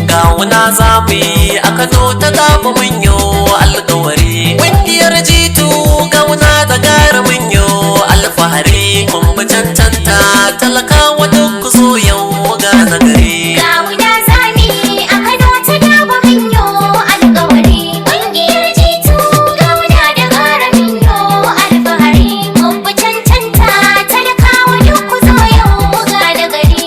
Gawuna za mu yi a Kano ta gaba mun yo alƙawari. Ƙungiyar jitu Gawuna da gara mun yo alfahari. Mun bi cancanta talakawa duk ku zo yau ga nagari. Gawuna za mu yi a Kano ta gaba mun yo alƙawari. Ƙungiyar jitu Gawuna da gara mun yo alfahari. Mun bi cancanta talakawa duk ku zo yau ga nagari.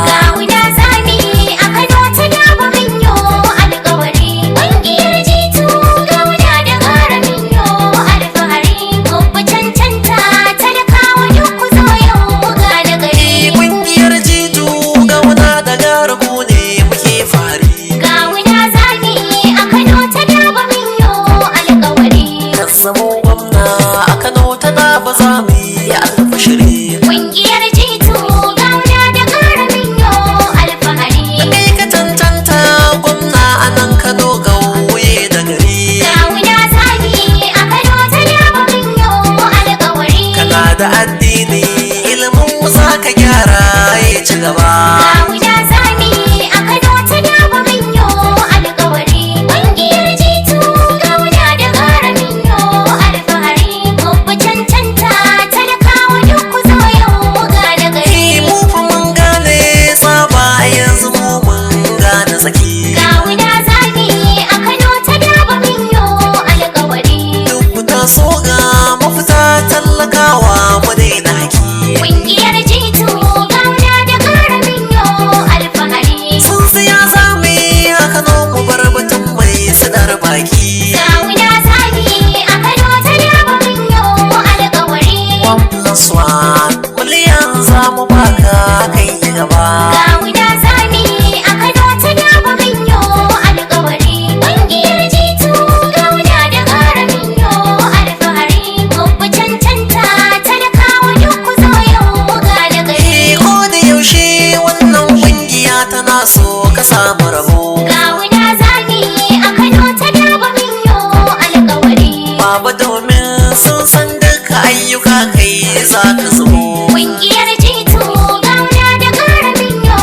Gawuna zami a Kano ta gaba mun yo alƙawari. Ƙungiyar jitu Gawuna da gara mun yo alfahari. Mun bi cancanta talakawa duk ku zo yau ga nagari. Ƙungiyar jitu Gawuna da gara ku ne muke fari. Gawuna zami a Kano ta gaba mun yo alƙawari. Ka zamo gwamna a Kano ta gaba za mu yi alfashiri. Ƙungiyar jitu Kano gauye da gari. Gawuna zami a Kano ta gaba mun yo alƙawari. Kana da addini ilimin mu za ka gyara ya ci gaba. Gawuna zami a Kano ta gaba mun yo alƙawari. Ƙungiyar jitu Gawuna da gara mun yo alfahari. Mun bi cancanta talakawa duk ku zo yau ga nagari. Mu fa mun gane saba yanzu mu mun gane saki. Gawuna so ga mafita tallakawa mu daina haki. Ƙungiyar jitu Gawuna da gara mun yo alfahari. Sun siya zami a Kano mu bar batun mai sadar baki. Gawuna zami a Kano ta gaba mun yo alƙawari. 1+1 miliyan za mu baka kai gaba. Gawuna zami a Kano ta gaba mun yo alƙawari. Ƙungiyar jitu Gawuna da gara mun yo alfahari. Mun bi cancanta talakawa duk ku zo yau ga nagari. Ko da yaushe wannan ƙungiya tana so ka samu rabo. Gawuna zami a Kano ta gaba mun yo alƙawari. Baba domin sun san duka ayyuka kai za ka zubo. Ƙungiyar jitu Gawuna da gara mun yo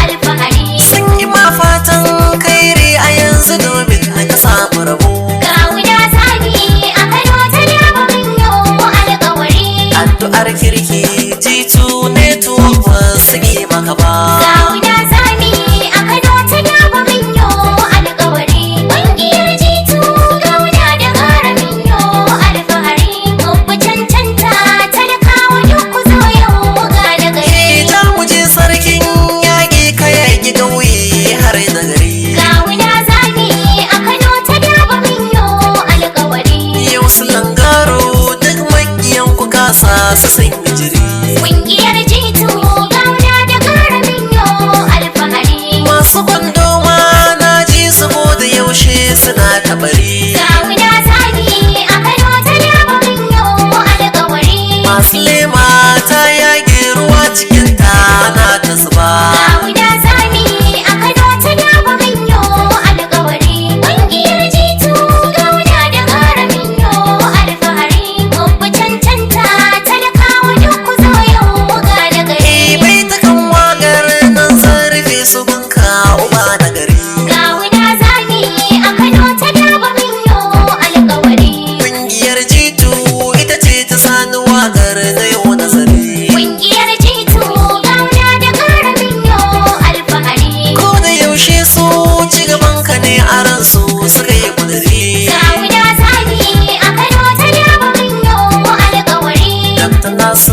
alfahari. Sun yi ma fatan kairi a yanzu domin ka samu rabo. Gawuna zami a Kano ta gaba mun yo alƙawari. Addu'ar kirki jitu ne tuwon wasu yi maka ba. Gawuna zami a Kano ta gaba mun yo alƙawari. Ƙungiyar jitu Gawuna da gara mun yo alfahari. Mun bi cancanta talakawa duk ku zo yau ga nagari. Ta mu je sarkin yaƙi ka yaƙi gauyi har da gari. Gawuna zami a Kano ta gaba mun yo alƙawari. Yau su langaro duk makiyan ku kasa su san jiri. Ƙungiyar jitu Gawuna da gara mun yo alfahari. Masu kwando ma na ji su da yaushe suna tabari. Gawuna zami a Kano ta gaba mun yo alƙawari. Masu lema ta yage ruwa cikin ta na ta zuba. Gawuna zami a Kano ta gaba mun yo alƙawari. Ƙungiyar jitu Gawuna da gara mun yo alfahari. Mun bi cancanta talakawa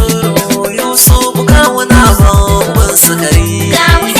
Nasiru Yusuf Gawuna bambun sukari. Gawuna